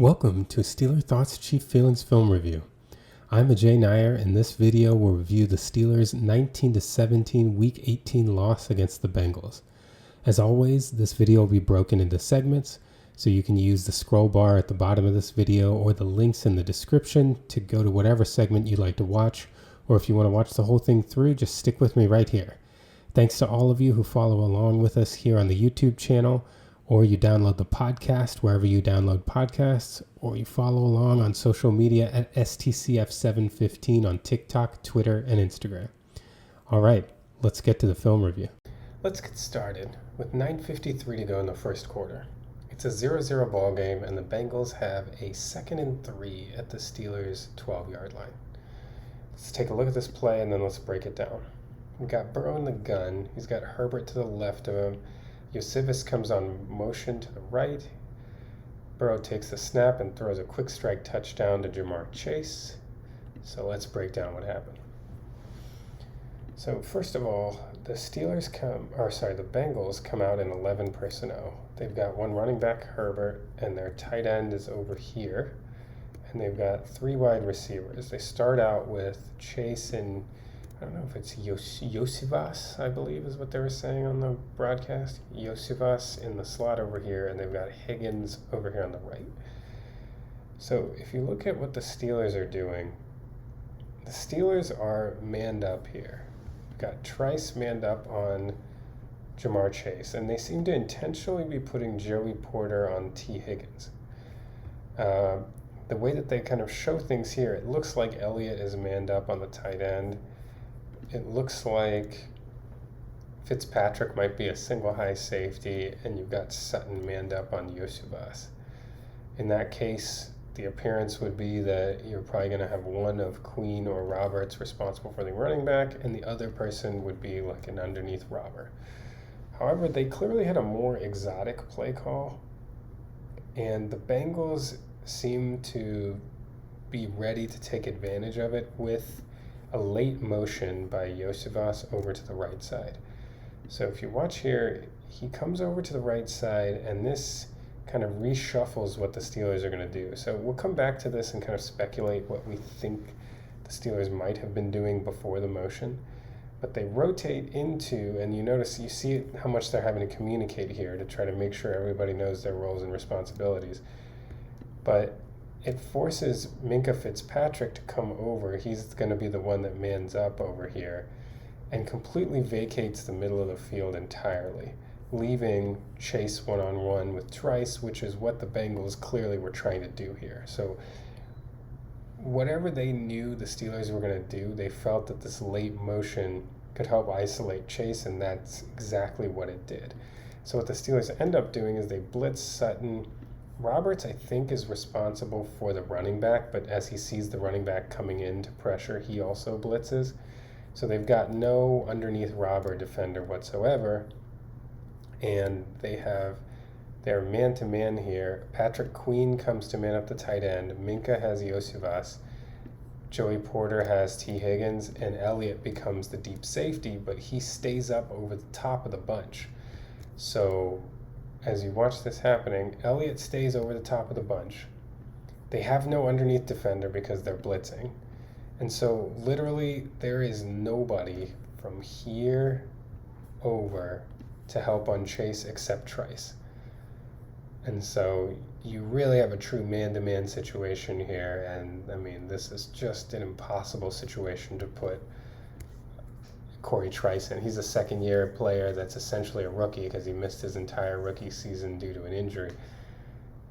Welcome to Steeler Thoughts Chief Feelings Film Review. I'm Ajay, and this video will review the Steelers' 19-17 Week 18 loss against the Bengals. As always, this video will be broken into segments, so you can use the scroll bar at the bottom of this video or the links in the description to go to whatever segment you'd like to watch, or if you want to watch the whole thing through, just stick with me right here. Thanks to all of you who follow along with us here on the YouTube channel, or you download the podcast wherever you download podcasts, or you follow along on social media at STCF715 on TikTok, Twitter, and Instagram. All right, let's get to the film review. Let's get started with 9:53 to go in the first quarter. It's a 0-0 ball game, and the Bengals have a 2nd and 3 at the Steelers' 12-yard line. Let's take a look at this play, and then let's break it down. We've got Burrow in the gun. He's got Herbert to the left of him. Yosivas comes on motion to the right. Burrow takes the snap and throws a quick strike touchdown to Jamar Chase. So let's break down what happened. So first of all, the Bengals come out in 11 personnel. They've got one running back, Herbert, and their tight end is over here. And they've got 3 wide receivers. They start out with Chase and I don't know if it's Yosivas, I believe is what they were saying on the broadcast. Yosivas in the slot over here, and they've got Higgins over here on the right. So if you look at what the Steelers are doing, the Steelers are manned up here. We've got Trice manned up on Jamar Chase, and they seem to intentionally be putting Joey Porter on T. Higgins. The way that they kind of show things here, it looks like Elliott is manned up on the tight end. It looks like Fitzpatrick might be a single high safety, and you've got Sutton manned up on Yosivas. In that case, the appearance would be that you're probably going to have one of Queen or Roberts responsible for the running back, and the other person would be like an underneath robber. However, they clearly had a more exotic play call, and the Bengals seem to be ready to take advantage of it with a late motion by Yosivas over to the right side. So if you watch here, he comes over to the right side, and this kind of reshuffles what the Steelers are going to do. So we'll come back to this and kind of speculate what we think the Steelers might have been doing before the motion. But they rotate into, and you see how much they're having to communicate here to try to make sure everybody knows their roles and responsibilities. But it forces Minkah Fitzpatrick to come over. He's going to be the one that mans up over here and completely vacates the middle of the field entirely, leaving Chase one-on-one with Trice, which is what the Bengals clearly were trying to do here. So whatever they knew the Steelers were going to do, they felt that this late motion could help isolate Chase, and that's exactly what it did. So what the Steelers end up doing is they blitz Sutton. Roberts, I think, is responsible for the running back, but as he sees the running back coming in to pressure, he also blitzes. So they've got no underneath robber defender whatsoever, and they're man-to-man here. Patrick Queen comes to man up the tight end. Minkah has Yosivas. Joey Porter has T. Higgins, and Elliott becomes the deep safety, but he stays up over the top of the bunch. So as you watch this happening, Elliott stays over the top of the bunch. They have no underneath defender because they're blitzing. And so literally there is nobody from here over to help on Chase except Trice. And so you really have a true man-to-man situation here. And I mean, this is just an impossible situation to put Corey Trice in. He's a second-year player that's essentially a rookie because he missed his entire rookie season due to an injury.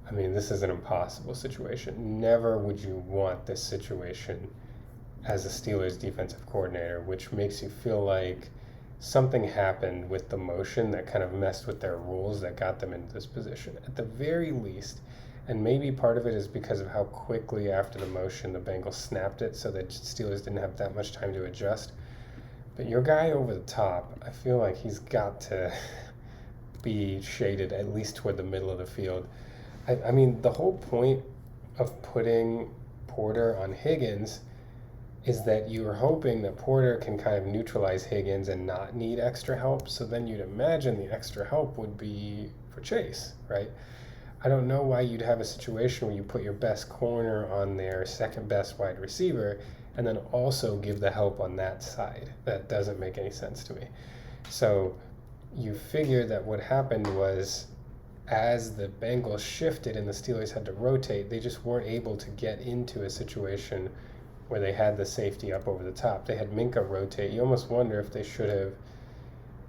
I mean, this is an impossible situation. Never would you want this situation as a Steelers defensive coordinator, which makes you feel like something happened with the motion that kind of messed with their rules that got them into this position. At the very least, and maybe part of it is because of how quickly after the motion the Bengals snapped it so that Steelers didn't have that much time to adjust. But your guy over the top, I feel like he's got to be shaded at least toward the middle of the field. I mean, the whole point of putting Porter on Higgins is that you're hoping that Porter can kind of neutralize Higgins and not need extra help. So then you'd imagine the extra help would be for Chase, right? I don't know why you'd have a situation where you put your best corner on their second best wide receiver and then also give the help on that side. That doesn't make any sense to me. So you figure that what happened was, as the Bengals shifted and the Steelers had to rotate, they just weren't able to get into a situation where they had the safety up over the top. They had Minka rotate. You almost wonder if they should have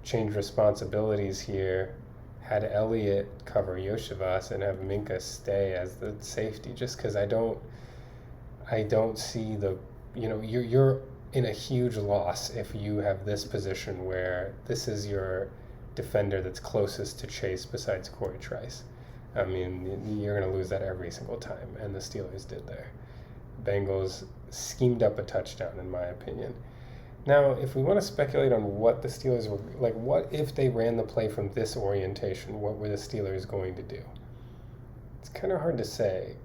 changed responsibilities here, had Elliott cover Yoshivas and have Minka stay as the safety, just because I don't see the, you're in a huge loss if you have this position where this is your defender that's closest to Chase besides Corey Trice. I mean, you're going to lose that every single time, and the Steelers did there. Bengals schemed up a touchdown, in my opinion. Now, if we want to speculate on what the Steelers were, like, what if they ran the play from this orientation, what were the Steelers going to do? It's kind of hard to say.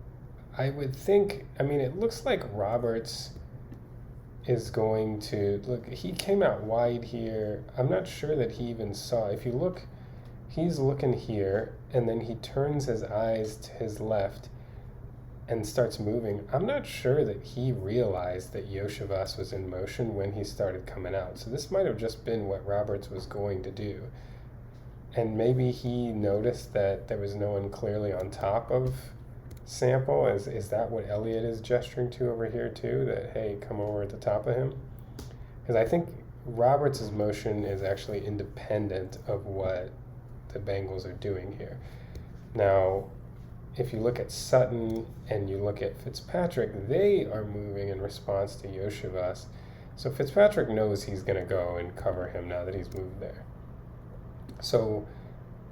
I would think, it looks like Roberts is going to, look, he came out wide here. I'm not sure that he even saw. If you look, he's looking here, and then he turns his eyes to his left and starts moving. I'm not sure that he realized that Yoshivas was in motion when he started coming out. So this might have just been what Roberts was going to do. And maybe he noticed that there was no one clearly on top of Sample. Is that what Elliott is gesturing to over here too? That, hey, come over at the top of him? Because I think Roberts' motion is actually independent of what the Bengals are doing here. Now, if you look at Sutton and you look at Fitzpatrick, they are moving in response to Yoshivas. So Fitzpatrick knows he's going to go and cover him now that he's moved there. So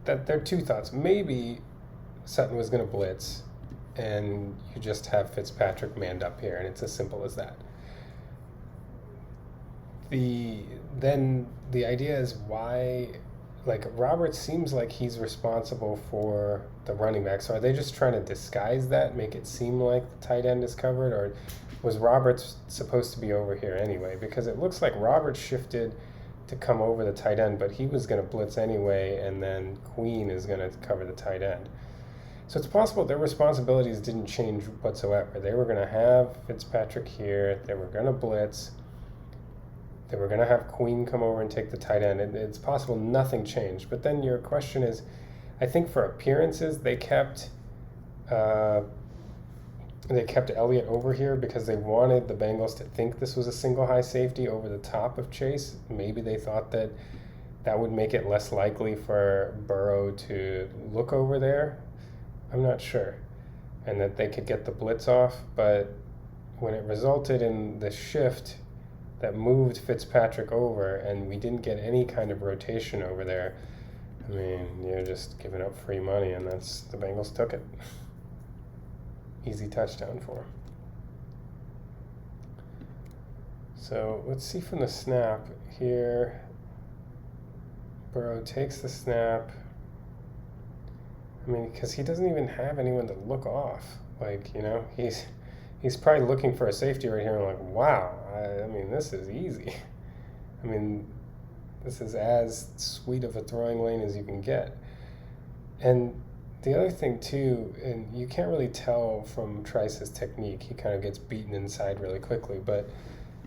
that there are two thoughts. Maybe Sutton was going to blitz, and you just have Fitzpatrick manned up here, and it's as simple as that. Then the idea is why, like, Roberts seems like he's responsible for the running back. So are they just trying to disguise that, make it seem like the tight end is covered, or was Roberts supposed to be over here anyway? Because it looks like Roberts shifted to come over the tight end, but he was going to blitz anyway, and then Queen is going to cover the tight end. So it's possible their responsibilities didn't change whatsoever. They were going to have Fitzpatrick here. They were going to blitz. They were going to have Queen come over and take the tight end. It's possible nothing changed. But then your question is, I think for appearances, they kept Elliott over here because they wanted the Bengals to think this was a single high safety over the top of Chase. Maybe they thought that would make it less likely for Burrow to look over there. I'm not sure. And that they could get the blitz off. But when it resulted in the shift that moved Fitzpatrick over and we didn't get any kind of rotation over there, you're just giving up free money, and the Bengals took it. Easy touchdown for them. So let's see from the snap here. Burrow takes the snap. Because he doesn't even have anyone to look off. He's probably looking for a safety right here and like, wow, this is easy. This is as sweet of a throwing lane as you can get. And the other thing too, and you can't really tell from Trice's technique, he kind of gets beaten inside really quickly, but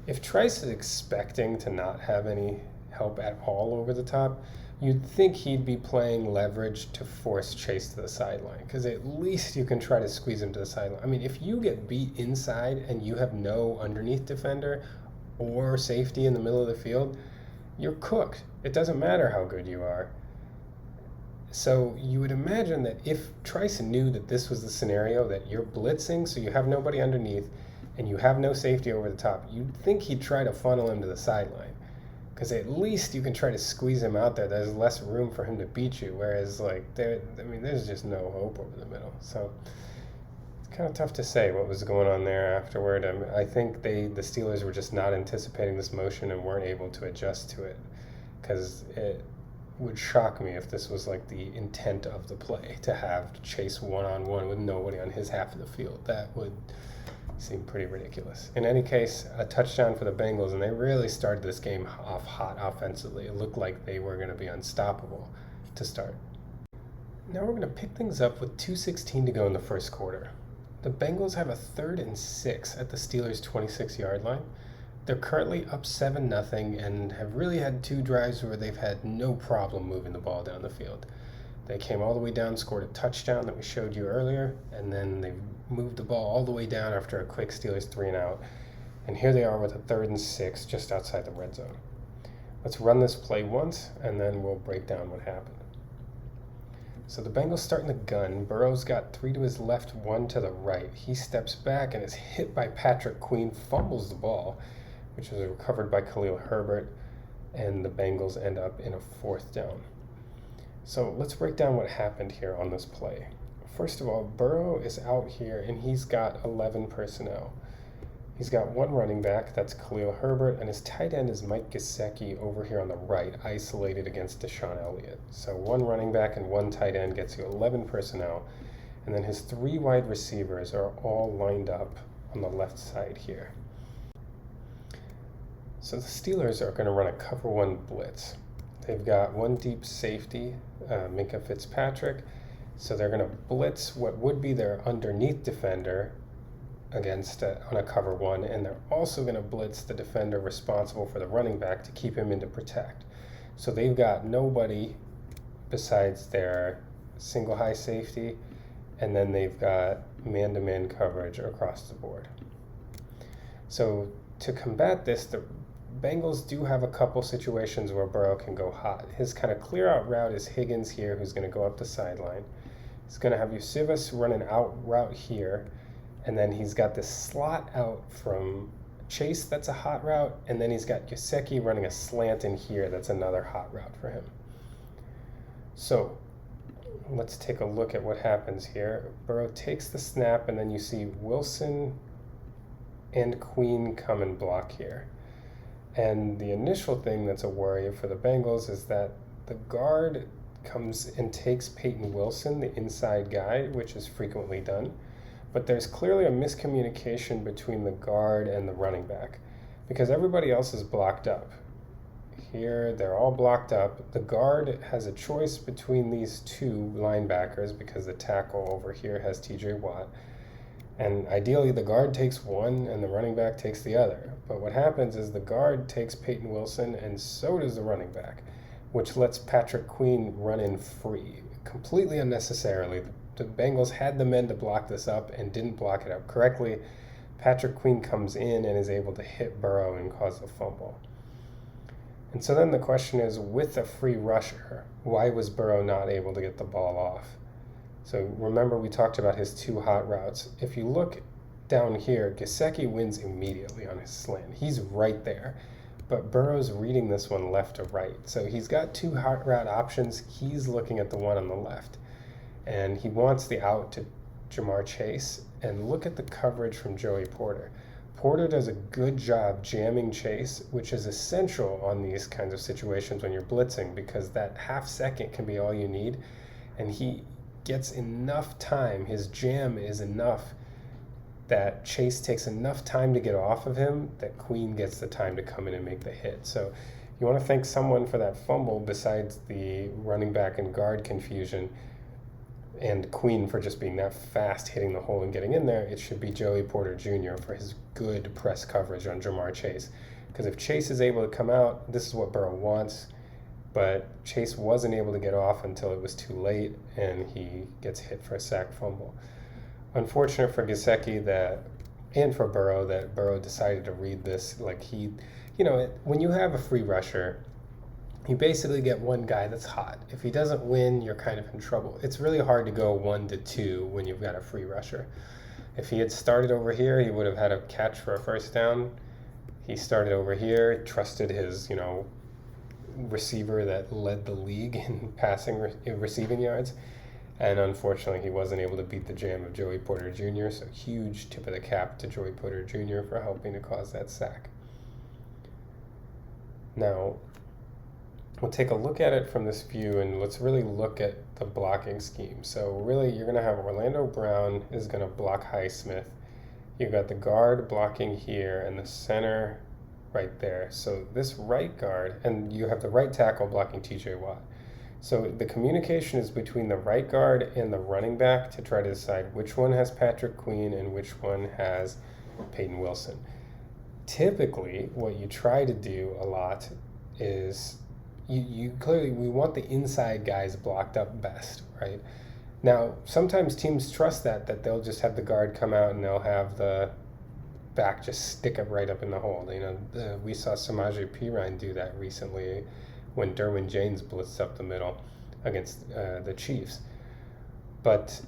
if Trice is expecting to not have any help at all over the top, you'd think he'd be playing leverage to force Chase to the sideline, because at least you can try to squeeze him to the sideline. If you get beat inside and you have no underneath defender or safety in the middle of the field, you're cooked. It doesn't matter how good you are. So you would imagine that if Trice knew that this was the scenario, that you're blitzing, so you have nobody underneath, and you have no safety over the top, you'd think he'd try to funnel him to the sideline. Because at least you can try to squeeze him out there. There's less room for him to beat you. Whereas, there's just no hope over the middle. So it's kind of tough to say what was going on there afterward. I think the Steelers were just not anticipating this motion and weren't able to adjust to it. Because it would shock me if this was like the intent of the play, to have Chase one-on-one with nobody on his half of the field. That would seemed pretty ridiculous. In any case, a touchdown for the Bengals, and they really started this game off hot offensively. It looked like they were going to be unstoppable to start. Now we're going to pick things up with 2:16 to go in the first quarter. The Bengals have a 3rd and 6 at the Steelers' 26-yard line. They're currently up 7-0 and have really had 2 drives where they've had no problem moving the ball down the field. They came all the way down, scored a touchdown that we showed you earlier, and then they moved the ball all the way down after a quick Steelers 3-and-out. And here they are with a 3rd and 6 just outside the red zone. Let's run this play once, and then we'll break down what happened. So the Bengals start in the gun. Burrow's got 3 to his left, 1 to the right. He steps back and is hit by Patrick Queen, fumbles the ball, which is recovered by Khalil Herbert, and the Bengals end up in a 4th down. So let's break down what happened here on this play. First of all, Burrow is out here, and he's got 11 personnel. He's got 1 running back, that's Khalil Herbert, and his tight end is Mike Gesicki over here on the right, isolated against Deshaun Elliott. So 1 running back and 1 tight end gets you 11 personnel, and then his 3 wide receivers are all lined up on the left side here. So the Steelers are going to run a cover 1 blitz. They've got 1 deep safety, Minkah Fitzpatrick, so they're going to blitz what would be their underneath defender against on a cover 1, and they're also going to blitz the defender responsible for the running back to keep him in to protect. So they've got nobody besides their single high safety, and then they've got man-to-man coverage across the board. So to combat this, the Bengals do have a couple situations where Burrow can go hot. His kind of clear out route is Higgins here, who's going to go up the sideline. He's going to have Yusivas run an out route here, and then he's got this slot out from Chase, that's a hot route, and then he's got Gesicki running a slant in here, that's another hot route for him. So let's take a look at what happens here. Burrow takes the snap, and then you see Wilson and Queen come and block here. And the initial thing that's a worry for the Bengals is that the guard comes and takes Peyton Wilson, the inside guy, which is frequently done. But there's clearly a miscommunication between the guard and the running back because everybody else is blocked up. Here, they're all blocked up. The guard has a choice between these 2 linebackers because the tackle over here has TJ Watt. And ideally, the guard takes one and the running back takes the other. But what happens is the guard takes Peyton Wilson and so does the running back, which lets Patrick Queen run in free, completely unnecessarily. The Bengals had the men to block this up and didn't block it up correctly. Patrick Queen comes in and is able to hit Burrow and cause a fumble. And so then the question is, with a free rusher, why was Burrow not able to get the ball off? So remember we talked about his 2 hot routes. If you look down here, Gesicki wins immediately on his slant. He's right there. But Burrow's reading this one left to right. So he's got 2 hot route options. He's looking at the one on the left. And he wants the out to Jamar Chase. And look at the coverage from Joey Porter. Porter does a good job jamming Chase, which is essential on these kinds of situations when you're blitzing because that half second can be all you need. And he gets enough time. His jam is enough that Chase takes enough time to get off of him that Queen gets the time to come in and make the hit. So you want to thank someone for that fumble besides the running back and guard confusion and Queen for just being that fast hitting the hole and getting in there. It should be Joey Porter Jr. for his good press coverage on Jamar Chase. Because if Chase is able to come out, this is what Burrow wants. But Chase wasn't able to get off until it was too late, and he gets hit for a sack fumble. Unfortunate for Gesicki and for Burrow that Burrow decided to read this like when you have a free rusher, you basically get one guy that's hot. If he doesn't win, you're kind of in trouble. It's really hard to go 1 to 2 when you've got a free rusher. If he had started over here, he would have had a catch for a first down. He started over here, trusted his, receiver that led the league in receiving yards. And unfortunately, he wasn't able to beat the jam of Joey Porter Jr., so huge tip of the cap to Joey Porter Jr. for helping to cause that sack. Now, we'll take a look at it from this view, and let's really look at the blocking scheme. So really, you're going to have Orlando Brown is going to block Highsmith. You've got the guard blocking here, and the center right there. So this right guard, and you have the right tackle blocking TJ Watt. So the communication is between the right guard and the running back to try to decide which one has Patrick Queen and which one has Peyton Wilson. Typically, what you try to do a lot is we want the inside guys blocked up best, right? Now, sometimes teams trust that they'll just have the guard come out and they'll have the back just stick it right up in the hole. We saw Samaje Perine do that recently when Derwin James blitzed up the middle against the Chiefs. But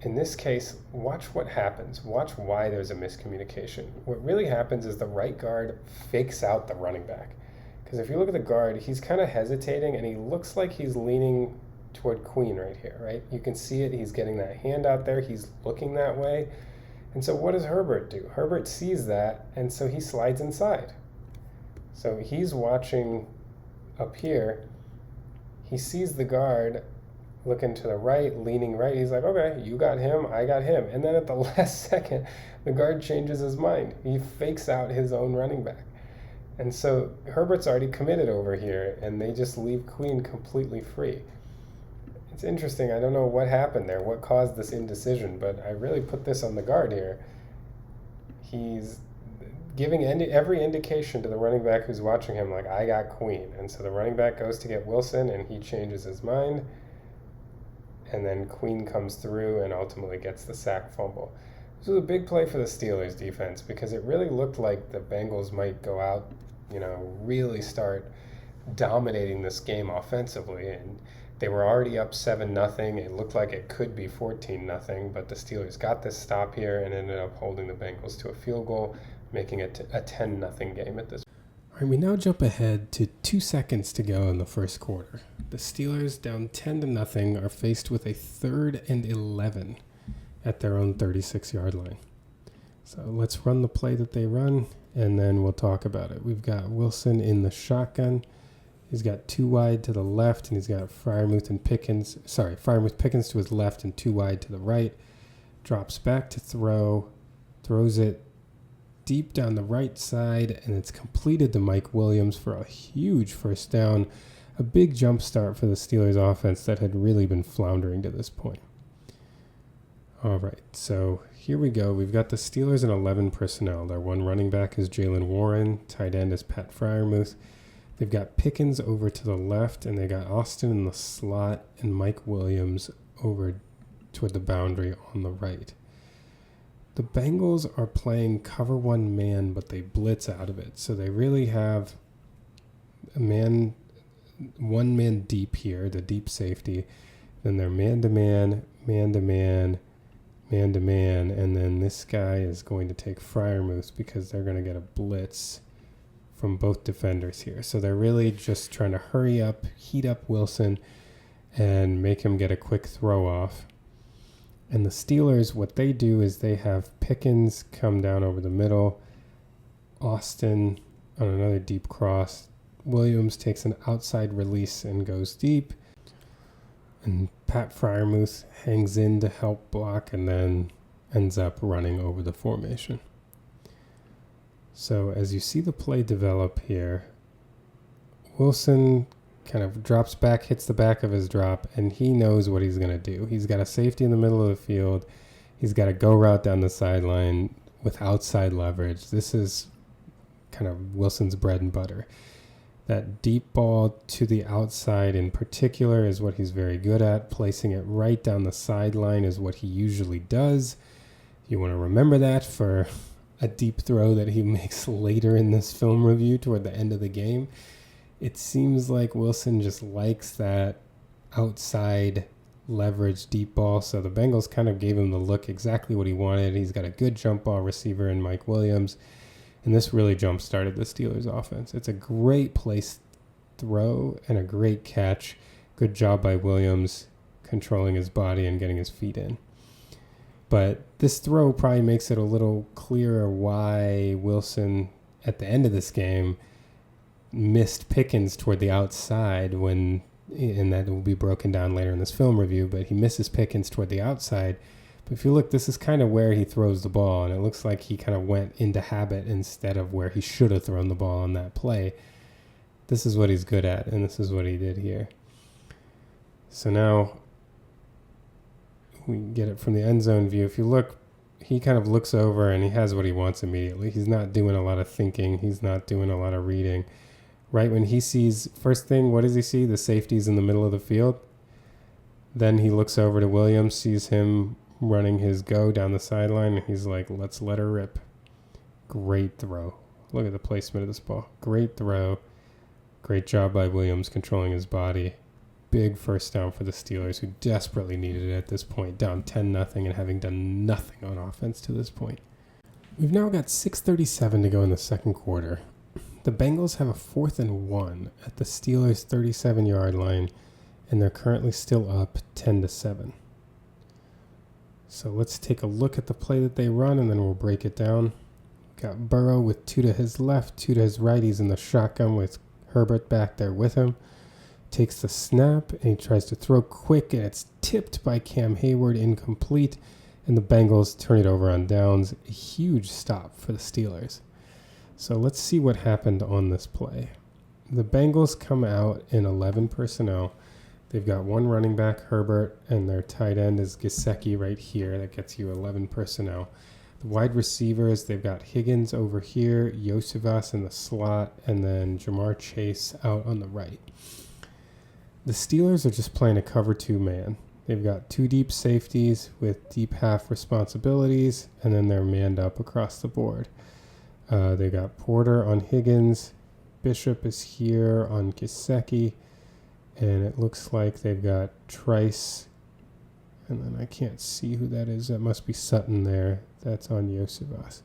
in this case, watch what happens. Watch why there's a miscommunication. What really happens is the right guard fakes out the running back. Because if you look at the guard, he's kind of hesitating and he looks like he's leaning toward Queen right here, right? You can see it. He's getting that hand out there. He's looking that way. And so what does Herbert do? Herbert sees that, and so he slides inside. So he's watching up here. He sees the guard looking to the right, leaning right. He's like, okay, you got him, I got him. And then at the last second, the guard changes his mind. He fakes out his own running back. And so Herbert's already committed over here, and they just leave Queen completely free. It's interesting. I don't know what happened there, what caused this indecision, but I really put this on the guard here. He's giving every indication to the running back who's watching him, like, I got Queen. And so the running back goes to get Wilson, and he changes his mind. And then Queen comes through and ultimately gets the sack fumble. This was a big play for the Steelers defense because it really looked like the Bengals might go out, really start dominating this game offensively. And they were already up 7-0. It looked like it could be 14-0, but the Steelers got this stop here and ended up holding the Bengals to a field goal, making it a 10-0 game at this point. All right, we now jump ahead to 2 seconds to go in the first quarter. The Steelers, down 10-0, are faced with a 3rd and 11 at their own 36-yard line. So let's run the play that they run, and then we'll talk about it. We've got Wilson in the shotgun. He's got 2 wide to the left, and he's got Freiermuth Pickens to his left and 2 wide to the right. Drops back to throw, throws it deep down the right side, and it's completed to Mike Williams for a huge first down, a big jump start for the Steelers offense that had really been floundering to this point. All right, so here we go. We've got the Steelers in 11 personnel. Their one running back is Jalen Warren, tight end is Pat Freiermuth. They've got Pickens over to the left, and they got Austin in the slot and Mike Williams over toward the boundary on the right. The Bengals are playing cover 1 man, but they blitz out of it. So they really have one man deep here, the deep safety. Then they're man-to-man, man-to-man, man-to-man. And then this guy is going to take Freiermuth because they're going to get a blitz from both defenders here. So they're really just trying to hurry up, heat up Wilson, and make him get a quick throw off. And the Steelers, what they do is they have Pickens come down over the middle, Austin on another deep cross, Williams takes an outside release and goes deep, and Pat Freiermuth hangs in to help block and then ends up running over the formation. So as you see the play develop here, Wilson kind of drops back, hits the back of his drop, and he knows what he's going to do. He's got a safety in the middle of the field. He's got a go route down the sideline with outside leverage. This is kind of Wilson's bread and butter. That deep ball to the outside in particular is what he's very good at. Placing it right down the sideline is what he usually does. You want to remember that for a deep throw that he makes later in this film review toward the end of the game. It seems like Wilson just likes that outside leverage deep ball. So the Bengals kind of gave him the look exactly what he wanted. He's got a good jump ball receiver in Mike Williams. And this really jump-started the Steelers' offense. It's a great place throw and a great catch. Good job by Williams controlling his body and getting his feet in. But this throw probably makes it a little clearer why Wilson, at the end of this game, missed Pickens toward the outside and that will be broken down later in this film review, but he misses Pickens toward the outside. But if you look, this is kind of where he throws the ball, and it looks like he kind of went into habit instead of where he should have thrown the ball on that play. This is what he's good at, and this is what he did here. So now we get it from the end zone view. If you look, he kind of looks over and he has what he wants immediately. He's not doing a lot of thinking. He's not doing a lot of reading. Right when he sees, first thing, what does he see? The safety's in the middle of the field. Then he looks over to Williams, sees him running his go down the sideline, and he's like, let's let her rip. Great throw. Look at the placement of this ball. Great throw. Great job by Williams controlling his body. Big first down for the Steelers, who desperately needed it at this point, down 10-0 and having done nothing on offense to this point. We've now got 6:37 to go in the second quarter. The Bengals have a 4th and 1 at the Steelers' 37-yard line, and they're currently still up 10-7. So let's take a look at the play that they run, and then we'll break it down. Got Burrow with 2 to his left, 2 to his right. He's in the shotgun with Herbert back there with him. Takes the snap, and he tries to throw quick, and it's tipped by Cam Heyward, incomplete, and the Bengals turn it over on downs. A huge stop for the Steelers. So let's see what happened on this play. The Bengals come out in 11 personnel. They've got one running back, Herbert, and their tight end is Gesicki right here. That gets you 11 personnel. The wide receivers, they've got Higgins over here, Yosivas in the slot, and then Jamar Chase out on the right. The Steelers are just playing a cover 2 man. They've got 2 deep safeties with deep half responsibilities, and then they're manned up across the board. They got Porter on Higgins. Bishop is here on Gesicki. And it looks like they've got Trice. And then I can't see who that is. That must be Sutton there. That's on Yosivas.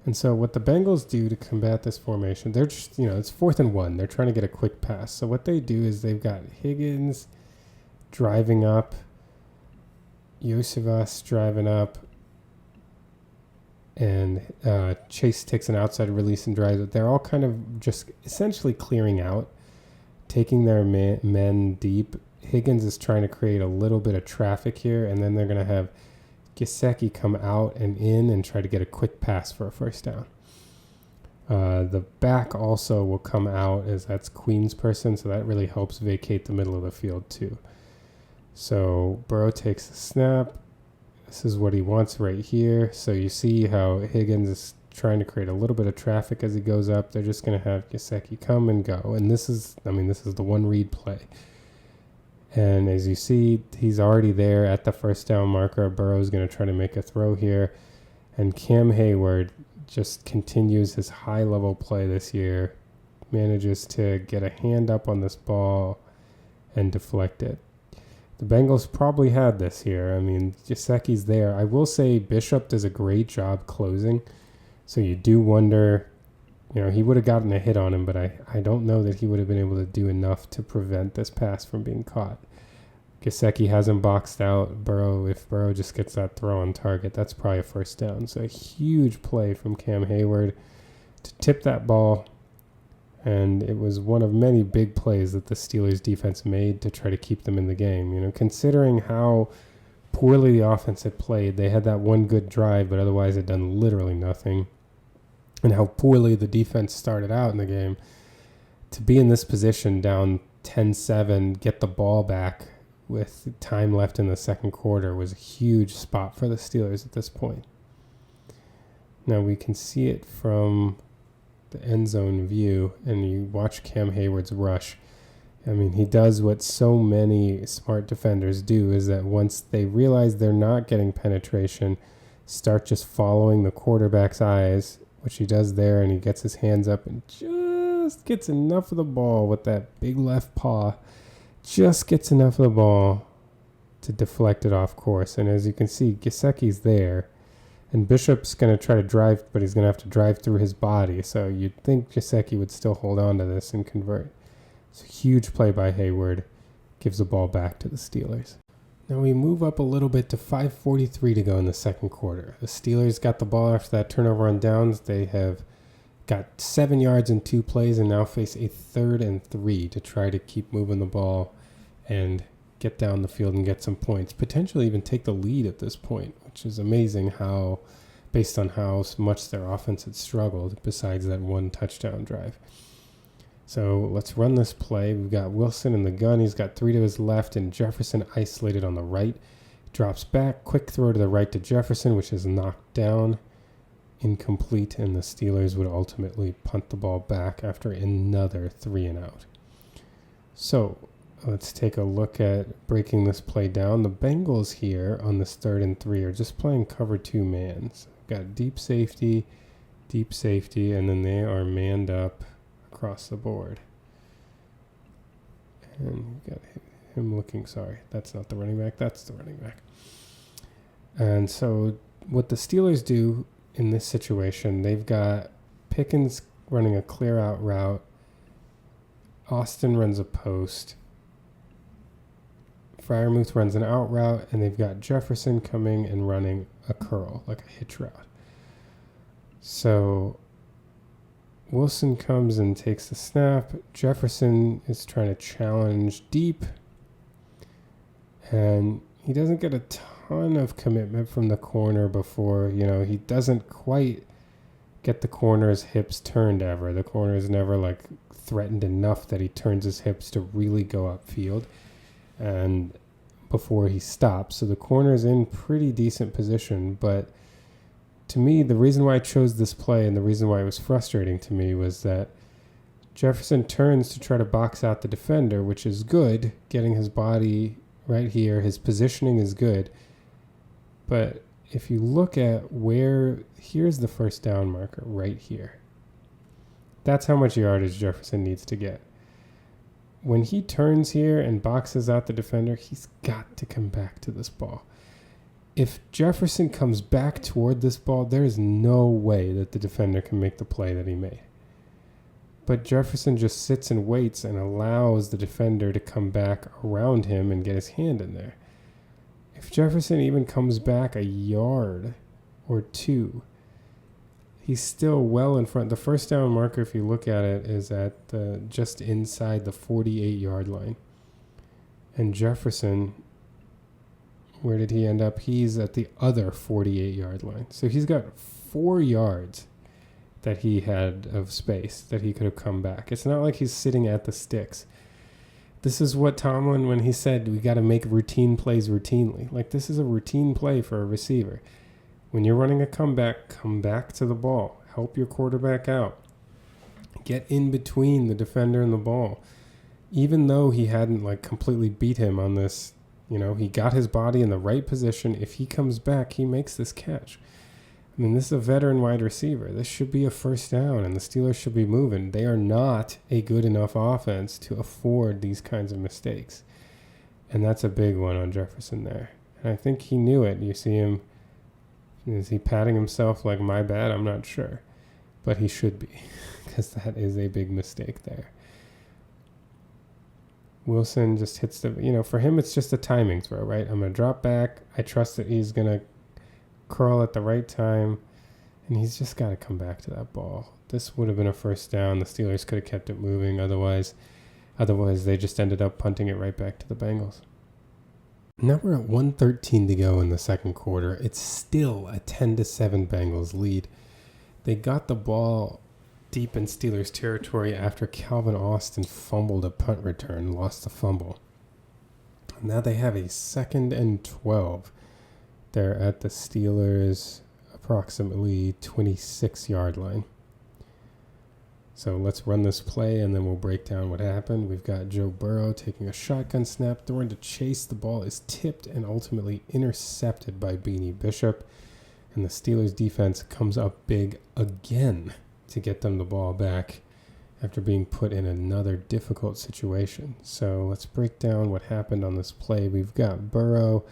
And so what the Bengals do to combat this formation, they're just, it's 4th and 1. They're trying to get a quick pass. So what they do is they've got Higgins driving up, Yosivas driving up, and Chase takes an outside release and drives it. They're all kind of just essentially clearing out, taking their men deep. Higgins is trying to create a little bit of traffic here, and then they're going to have Gesicki come out and in and try to get a quick pass for a first down. The back also will come out as that's Queen's person, so that really helps vacate the middle of the field too. So Burrow takes the snap. This is what he wants right here. So you see how Higgins is trying to create a little bit of traffic as he goes up. They're just going to have Gesicki come and go. And this is the one read play. And as you see, he's already there at the first down marker. Burrow's going to try to make a throw here. And Cam Heyward just continues his high-level play this year, manages to get a hand up on this ball and deflect it. The Bengals probably had this here. Gesicki's there. I will say Bishop does a great job closing. So you do wonder, he would have gotten a hit on him, but I don't know that he would have been able to do enough to prevent this pass from being caught. Gesicki has him boxed out. Burrow, if Burrow just gets that throw on target, that's probably a first down. So a huge play from Cam Heyward to tip that ball. And it was one of many big plays that the Steelers defense made to try to keep them in the game. Considering how poorly the offense had played, they had that one good drive, but otherwise had done literally nothing. And how poorly the defense started out in the game, to be in this position down 10-7, get the ball back with time left in the second quarter was a huge spot for the Steelers at this point. Now we can see it from the end zone view, and you watch Cam Heyward's rush. He does what so many smart defenders do, is that once they realize they're not getting penetration, start just following the quarterback's eyes, which he does there, and he gets his hands up and just gets enough of the ball with that big left paw, just gets enough of the ball to deflect it off course. And as you can see, Gesicki's there, and Bishop's going to try to drive, but he's going to have to drive through his body. So you'd think Gesicki would still hold on to this and convert. It's a huge play by Heyward. Gives the ball back to the Steelers. Now we move up a little bit to 5:43 to go in the second quarter. The Steelers got the ball after that turnover on downs. They have got 7 yards in 2 plays and now face a 3rd and 3 to try to keep moving the ball and get down the field and get some points. Potentially even take the lead at this point, which is amazing based on how much their offense had struggled besides that one touchdown drive. So let's run this play. We've got Wilson in the gun. He's got 3 to his left and Jefferson isolated on the right. Drops back. Quick throw to the right to Jefferson, which is knocked down. Incomplete, and the Steelers would ultimately punt the ball back after another 3 and out. So let's take a look at breaking this play down. The Bengals here on this 3rd and 3 are just playing cover 2 man. So we've got deep safety, and then they are manned up across the board. And we've got him looking, sorry, that's not the running back, that's the running back. And so what the Steelers do in this situation, they've got Pickens running a clear out route. Austin runs a post. Freiermuth runs an out route, and they've got Jefferson coming and running a curl, like a hitch route. So Wilson comes and takes the snap. Jefferson is trying to challenge deep, and he doesn't get a ton of commitment from the corner before, he doesn't quite get the corner's hips turned ever. The corner is never like threatened enough that he turns his hips to really go upfield and before he stops. So the corner is in pretty decent position, but to me, the reason why I chose this play and the reason why it was frustrating to me was that Jefferson turns to try to box out the defender, which is good, getting his body right here. His positioning is good. But if you look at here's the first down marker right here. That's how much yardage Jefferson needs to get. When he turns here and boxes out the defender, he's got to come back to this ball. If Jefferson comes back toward this ball, there is no way that the defender can make the play that he made. But Jefferson just sits and waits and allows the defender to come back around him and get his hand in there. If Jefferson even comes back a yard or 2, he's still well in front. The first down marker, if you look at it, is at just inside the 48-yard line. And Jefferson, where did he end up? He's at the other 48-yard line. So he's got 4 yards that he had of space that he could have come back. It's not like he's sitting at the sticks. This is what Tomlin, when he said we got to make routine plays routinely. Like, this is a routine play for a receiver. When you're running a comeback, come back to the ball. Help your quarterback out. Get in between the defender and the ball. Even though he hadn't completely beat him on this, he got his body in the right position. If he comes back, he makes this catch. I mean, this is a veteran wide receiver. This should be a first down, and the Steelers should be moving. They are not a good enough offense to afford these kinds of mistakes. And that's a big one on Jefferson there. And I think he knew it. You see him, is he patting himself like, my bad? I'm not sure. But he should be, because that is a big mistake there. Wilson just hits for him, it's just a timing throw, right? I'm going to drop back. I trust that he's going to curl at the right time, and he's just got to come back to that ball. This would have been a first down. The Steelers could have kept it moving. Otherwise they just ended up punting it right back to the Bengals. Now we're at 1:13 to go in the second quarter. It's still a 10-7 Bengals lead. They got the ball deep in Steelers territory after Calvin Austin fumbled a punt return, lost the fumble. Now they have a 2nd and 12. They're at the Steelers' approximately 26-yard line. So let's run this play, and then we'll break down what happened. We've got Joe Burrow taking a shotgun snap, throwing to Chase. The ball is tipped and ultimately intercepted by Beanie Bishop. And the Steelers' defense comes up big again to get them the ball back after being put in another difficult situation. So let's break down what happened on this play. We've got Burrow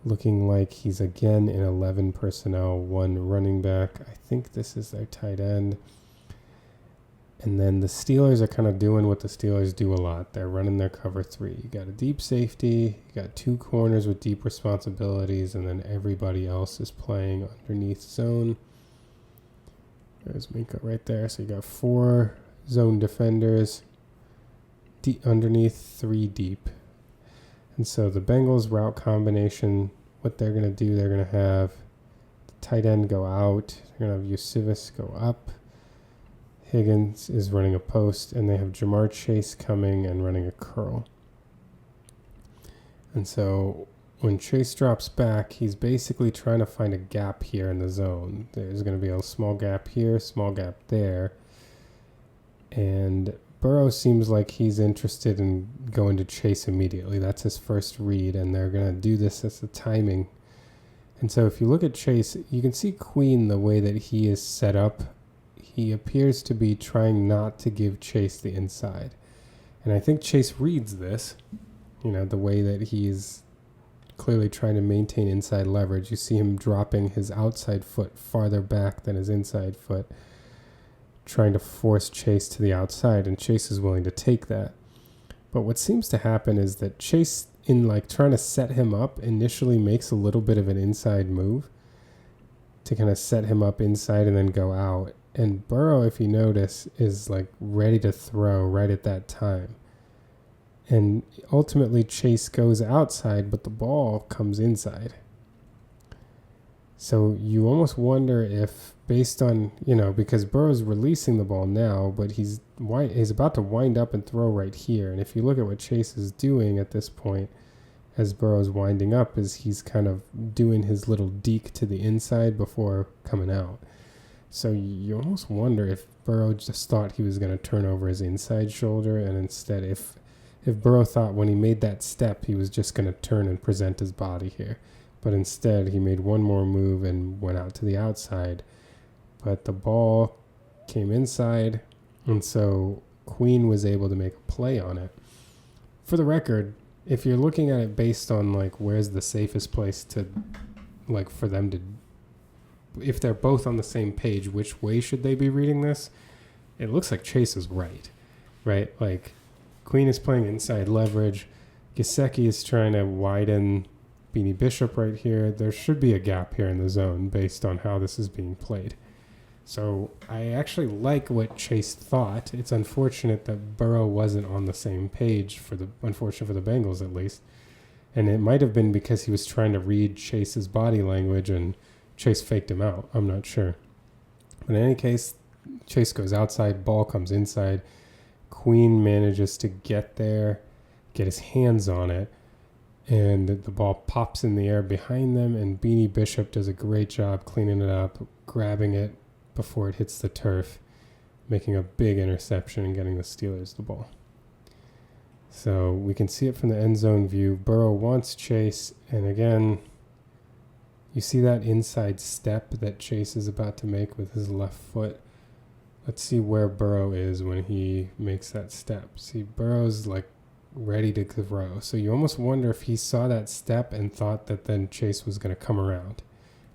looking like he's again in 11 personnel, 1 running back. I think this is their tight end. And then the Steelers are kind of doing what the Steelers do a lot. They're running their cover 3. You got a deep safety, you got 2 corners with deep responsibilities, and then everybody else is playing underneath zone. There's Minka right there. So you got 4 zone defenders, underneath 3 deep. And so the Bengals route combination, what they're going to do, they're going to have the tight end go out. They're going to have Eusebius go up. Higgins is running a post, and they have Jamar Chase coming and running a curl. And so when Chase drops back, he's basically trying to find a gap here in the zone. There's going to be a small gap here, small gap there. And Burrow seems like he's interested in going to Chase immediately. That's his first read, and they're going to do this as the timing. And so if you look at Chase, you can see Queen the way that he is set up. He appears to be trying not to give Chase the inside. And I think Chase reads this, the way that he's clearly trying to maintain inside leverage. You see him dropping his outside foot farther back than his inside foot, trying to force Chase to the outside, and Chase is willing to take that. But what seems to happen is that Chase, in trying to set him up, initially makes a little bit of an inside move to kind of set him up inside and then go out. And Burrow, if you notice, is ready to throw right at that time. And ultimately Chase goes outside, but the ball comes inside. So you almost wonder if, based on, because Burrow's releasing the ball now, but he's about to wind up and throw right here. And if you look at what Chase is doing at this point, as Burrow's winding up, is he's kind of doing his little deke to the inside before coming out. So you almost wonder if Burrow just thought he was going to turn over his inside shoulder, and instead if Burrow thought when he made that step he was just going to turn and present his body here. But instead he made one more move and went out to the outside. But the ball came inside, and so Queen was able to make a play on it. For the record, if you're looking at it based on where's the safest place to for them to, if they're both on the same page, which way should they be reading this? It looks like Chase is right? Queen is playing inside leverage. Gesicki is trying to widen Beanie Bishop right here. There should be a gap here in the zone based on how this is being played. So I actually like what Chase thought. It's unfortunate that Burrow wasn't on the same page, unfortunate for the Bengals at least. And it might have been because he was trying to read Chase's body language and Chase faked him out. I'm not sure. But in any case, Chase goes outside, ball comes inside. Queen manages to get there, get his hands on it, and the ball pops in the air behind them, and Beanie Bishop does a great job cleaning it up, grabbing it before it hits the turf, making a big interception and getting the Steelers the ball. So we can see it from the end zone view. Burrow wants Chase, and again, you see that inside step that Chase is about to make with his left foot. Let's see where Burrow is when he makes that step. See, Burrow's ready to throw. So you almost wonder if he saw that step and thought that then Chase was going to come around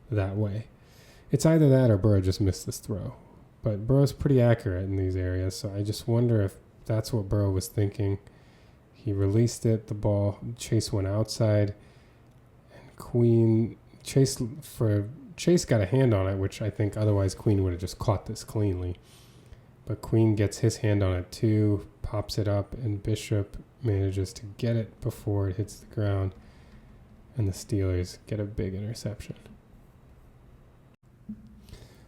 that way. It's either that or Burrow just missed this throw. But Burrow's pretty accurate in these areas, so I just wonder if that's what Burrow was thinking. He released it, the ball, Chase went outside, and Chase got a hand on it, which I think otherwise Queen would have just caught this cleanly. But Queen gets his hand on it too, pops it up, and Bishop manages to get it before it hits the ground, and the Steelers get a big interception.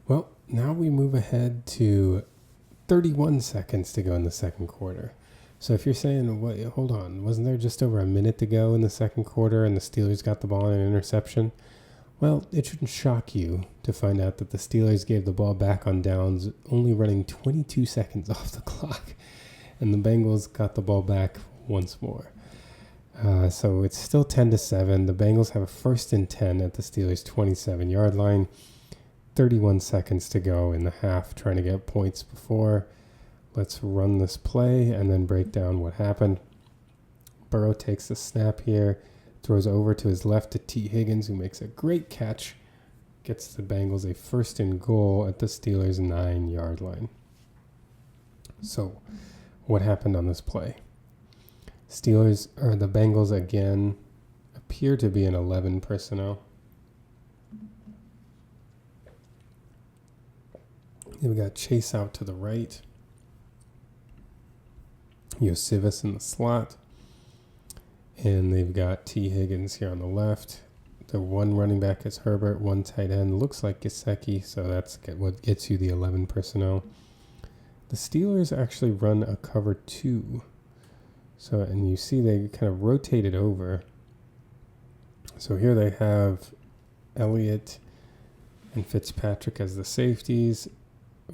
Well, now we move ahead to 31 seconds to go in the second quarter. So if you're saying, hold on, wasn't there just over a minute to go in the second quarter and the Steelers got the ball in an interception? Well, it shouldn't shock you to find out that the Steelers gave the ball back on downs, only running 22 seconds off the clock, and the Bengals got the ball back once more. So it's still 10-7. The Bengals have a 1st and 10 at the Steelers' 27-yard line. 31 seconds to go in the half, trying to get points before. Let's run this play and then break down what happened. Burrow takes the snap here, throws over to his left to T. Higgins, who makes a great catch, gets the Bengals a 1st and goal at the Steelers' 9-yard line. So, what happened on this play? The Bengals again appear to be in 11 personnel. Then we got Chase out to the right. Yosivas in the slot. And they've got T. Higgins here on the left. The one running back is Herbert, one tight end. Looks like Gesicki, so that's what gets you the 11 personnel. the Steelers actually run a cover 2. So, and you see they kind of rotate it over. So here they have Elliott and Fitzpatrick as the safeties.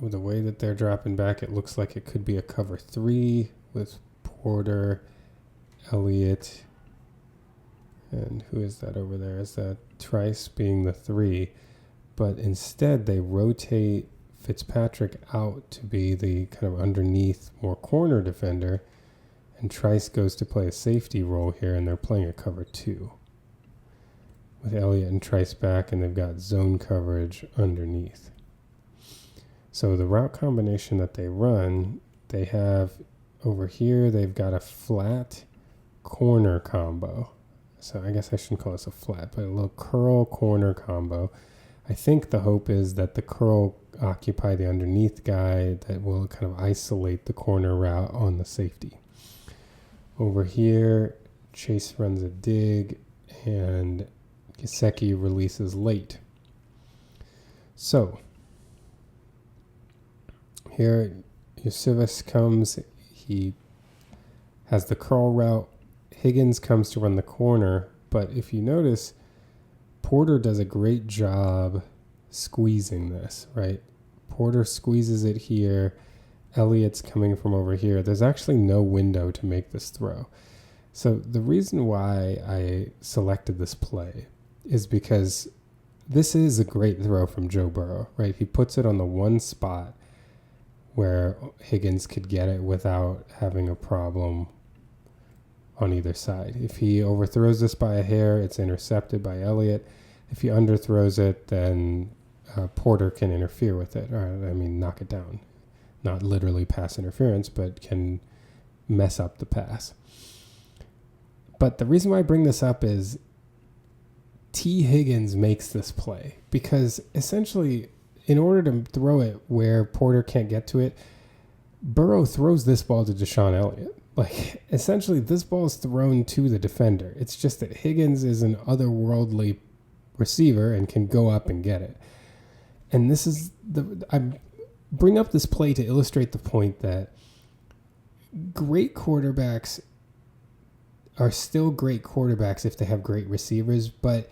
With the way that they're dropping back, it looks like it could be a cover 3 with Porter, Elliott, and who is that over there? Is that Trice being the 3? But instead, they rotate Fitzpatrick out to be the kind of underneath, more corner defender, and Trice goes to play a safety role here, and they're playing a cover 2 with Elliott and Trice back, and they've got zone coverage underneath. So the route combination that they run, they have over here, they've got a flat corner combo. So I guess I shouldn't call this a flat, but a little curl corner combo. I think the hope is that the curl occupy the underneath guy that will kind of isolate the corner route on the safety. Over here, Chase runs a dig and Gesicki releases late. So here, Yosivas comes, he has the curl route. Higgins comes to run the corner, but if you notice, Porter does a great job squeezing this, right? Porter squeezes it here. Elliott's coming from over here. There's actually no window to make this throw. So the reason why I selected this play is because this is a great throw from Joe Burrow, right? He puts it on the one spot where Higgins could get it without having a problem on either side. If he overthrows this by a hair, it's intercepted by Elliott. If he underthrows it, then Porter can interfere with it, or knock it down. Not literally pass interference, but can mess up the pass. But the reason why I bring this up is T. Higgins makes this play because essentially, in order to throw it where Porter can't get to it, Burrow throws this ball to Deshaun Elliott. Like, essentially, this ball is thrown to the defender. It's just that Higgins is an otherworldly receiver and can go up and get it. And this is I bring up this play to illustrate the point that great quarterbacks are still great quarterbacks if they have great receivers, but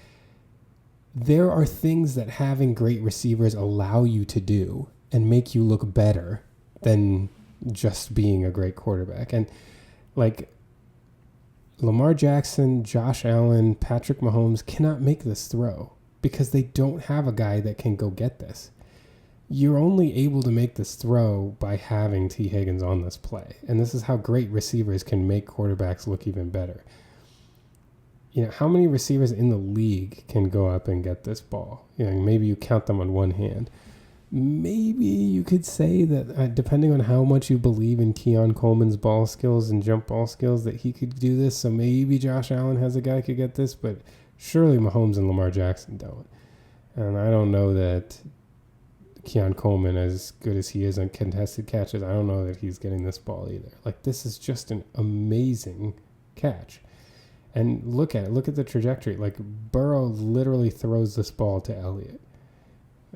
there are things that having great receivers allow you to do and make you look better than just being a great quarterback. And like Lamar Jackson, Josh Allen, Patrick Mahomes cannot make this throw because they don't have a guy that can go get this. You're only able to make this throw by having T. Higgins on this play. And this is how great receivers can make quarterbacks look even better. You know, how many receivers in the league can go up and get this ball? You know, maybe you count them on one hand. Maybe you could say that depending on how much you believe in Keon Coleman's ball skills and jump ball skills, that he could do this. So maybe Josh Allen has a guy could get this, but surely Mahomes and Lamar Jackson don't. And I don't know that Keon Coleman, as good as he is on contested catches, I don't know that he's getting this ball either. Like, this is just an amazing catch. And look at it. Look at the trajectory. Like, Burrow literally throws this ball to Elliott.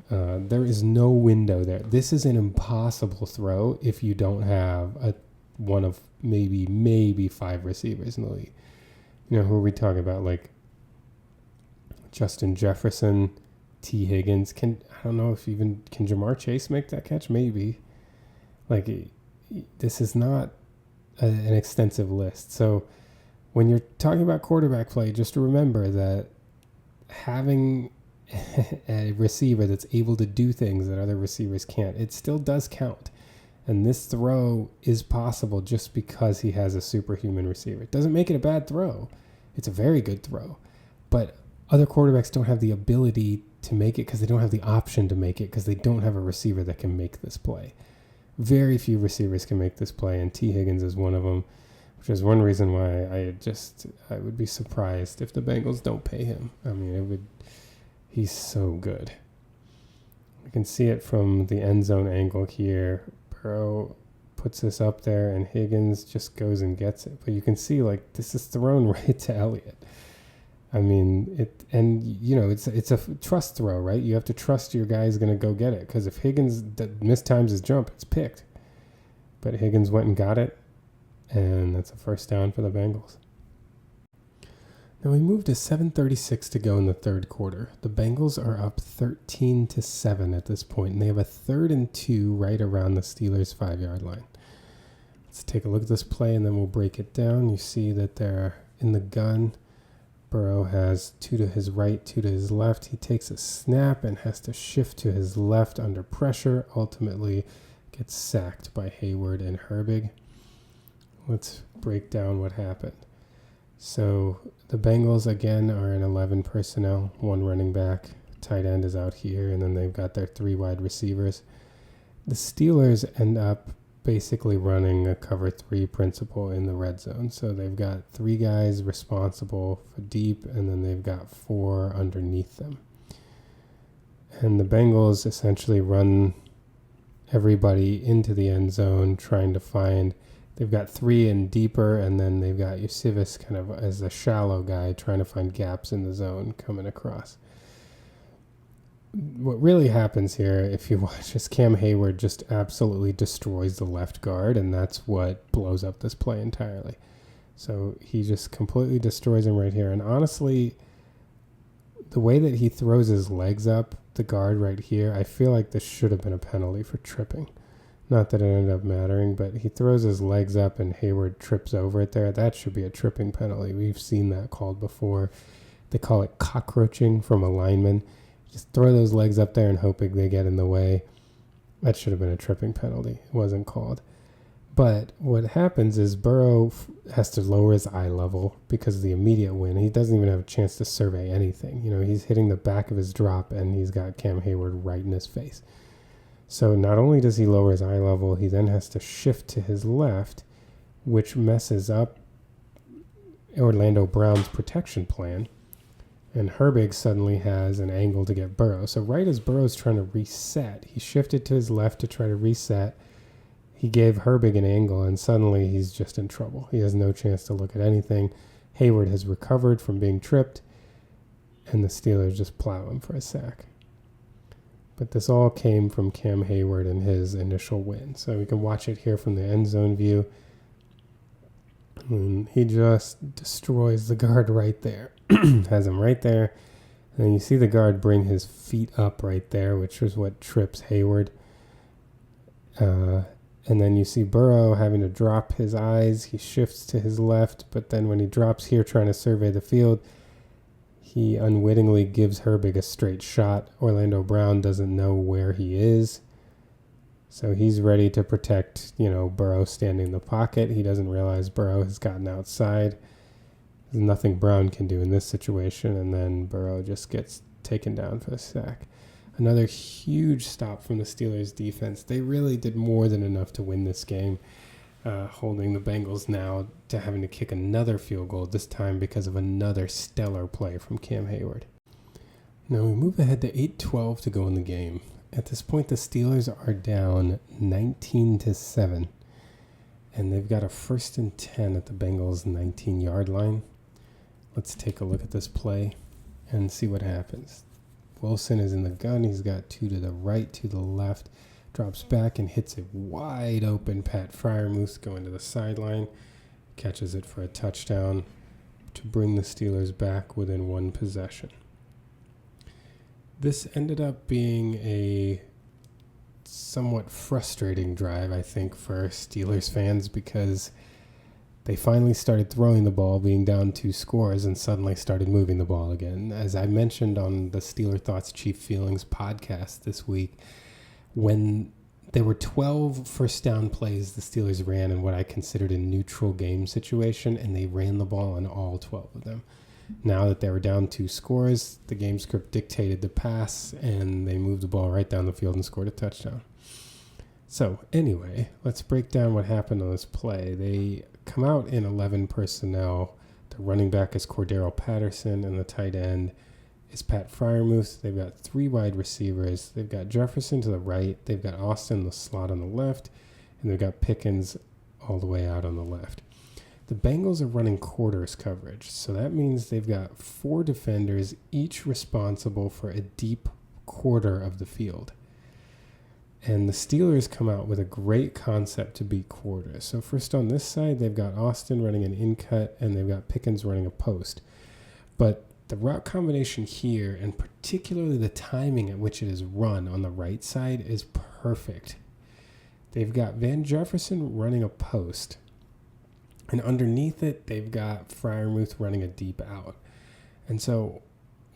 There is no window there. This is an impossible throw if you don't have one of maybe 5 receivers in the league. You know, who are we talking about? Like Justin Jefferson, T. Higgins. I don't know if can Jamar Chase make that catch? Maybe. Like, this is not an extensive list. So when you're talking about quarterback play, just remember that having a receiver that's able to do things that other receivers can't, it still does count. And this throw is possible just because he has a superhuman receiver. It doesn't make it a bad throw. It's a very good throw. But other quarterbacks don't have the ability to make it because they don't have the option to make it because they don't have a receiver that can make this play. Very few receivers can make this play, and T. Higgins is one of them, which is one reason why I would be surprised if the Bengals don't pay him. I mean, he's so good. You can see it from the end zone angle here. Burrow puts this up there, and Higgins just goes and gets it. But you can see, like, this is thrown right to Elliott. I mean, it's a trust throw, right? You have to trust your guy is going to go get it. Because if Higgins mistimes his jump, it's picked. but Higgins went and got it, and that's a first down for the Bengals. Now we move to 7:36 to go in the third quarter. The Bengals are up 13-7 at this point, and they have a 3rd and 2 right around the Steelers' 5-yard line. Let's take a look at this play, and then we'll break it down. You see that they're in the gun. Burrow has 2 to his right, 2 to his left. He takes a snap and has to shift to his left under pressure. Ultimately gets sacked by Heyward and Herbig. Let's break down what happened. So the Bengals, again, are in 11 personnel, 1 running back, tight end is out here, and then they've got their 3 wide receivers. The Steelers end up basically running a cover 3 principle in the red zone. So they've got 3 guys responsible for deep, and then they've got 4 underneath them. And the Bengals essentially run everybody into the end zone trying to find. They've got 3 in deeper, and then they've got Eusebius kind of as a shallow guy trying to find gaps in the zone coming across. What really happens here, if you watch, is Cam Heyward just absolutely destroys the left guard, and that's what blows up this play entirely. So he just completely destroys him right here. And honestly, the way that he throws his legs up, the guard right here, I feel like this should have been a penalty for tripping. Not that it ended up mattering, but he throws his legs up and Heyward trips over it there. That should be a tripping penalty. We've seen that called before. They call it cockroaching from a lineman. Just throw those legs up there and hoping they get in the way. That should have been a tripping penalty. It wasn't called. But what happens is Burrow has to lower his eye level because of the immediate win. He doesn't even have a chance to survey anything. You know, he's hitting the back of his drop and he's got Cam Heyward right in his face. So not only does he lower his eye level, he then has to shift to his left, which messes up Orlando Brown's protection plan. And Herbig suddenly has an angle to get Burrow. So right as Burrow's trying to reset, he shifted to his left to try to reset. He gave Herbig an angle, and suddenly he's just in trouble. He has no chance to look at anything. Heyward has recovered from being tripped, and the Steelers just plow him for a sack. But this all came from Cam Heyward and his initial win. So we can watch it here from the end zone view. And he just destroys the guard right there. Has him right there. And then you see the guard bring his feet up right there, which is what trips Heyward. And then you see Burrow having to drop his eyes. He shifts to his left, but then when he drops here trying to survey the field, he unwittingly gives Herbig a straight shot. Orlando Brown doesn't know where he is. So he's ready to protect, Burrow standing in the pocket. He doesn't realize Burrow has gotten outside. There's nothing Brown can do in this situation, and then Burrow just gets taken down for the sack. Another huge stop from the Steelers' defense. They really did more than enough to win this game, holding the Bengals now to having to kick another field goal, this time because of another stellar play from Cam Heyward. Now we move ahead to 8:12 to go in the game. At this point, the Steelers are down 19-7, and they've got a 1st and 10 at the Bengals' 19-yard line. Let's take a look at this play and see what happens. Wilson is in the gun. He's got 2 to the right, 2 to the left. Drops back and hits a wide open Pat Freiermuth going to the sideline. Catches it for a touchdown to bring the Steelers back within 1 possession. This ended up being a somewhat frustrating drive, I think, for Steelers fans because they finally started throwing the ball, being down 2 scores, and suddenly started moving the ball again. As I mentioned on the Steeler Thoughts Chief Feelings podcast this week, when there were 12 first down plays the Steelers ran in what I considered a neutral game situation, and they ran the ball on all 12 of them. Now that they were down 2 scores, the game script dictated the pass, and they moved the ball right down the field and scored a touchdown. So anyway, let's break down what happened on this play. They come out in 11 personnel. The running back is Cordero Patterson, and the tight end is Pat Freiermuth. They've got 3 wide receivers. They've got Jefferson to the right. They've got Austin in the slot on the left, and they've got Pickens all the way out on the left. The Bengals are running quarters coverage, so that means they've got 4 defenders, each responsible for a deep quarter of the field. And the Steelers come out with a great concept to beat quarters. So first on this side, they've got Austin running an in-cut, and they've got Pickens running a post. But the route combination here, and particularly the timing at which it is run on the right side, is perfect. They've got Van Jefferson running a post, and underneath it, they've got Freiermuth running a deep out. And so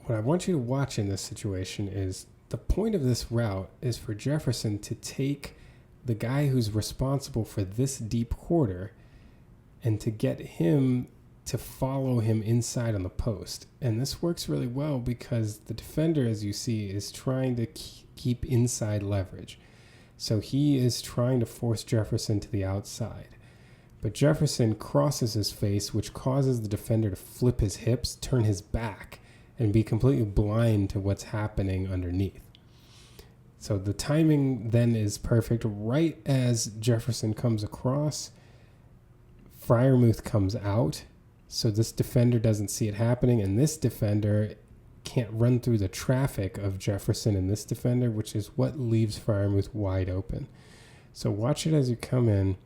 what I want you to watch in this situation is the point of this route is for Jefferson to take the guy who's responsible for this deep quarter and to get him to follow him inside on the post. And this works really well because the defender, as you see, is trying to keep inside leverage. So he is trying to force Jefferson to the outside. But Jefferson crosses his face, which causes the defender to flip his hips, turn his back, and be completely blind to what's happening underneath. So the timing then is perfect. Right as Jefferson comes across, Freiermuth comes out, so this defender doesn't see it happening, and this defender can't run through the traffic of Jefferson and this defender, which is what leaves Freiermuth wide open. So watch it as you come in.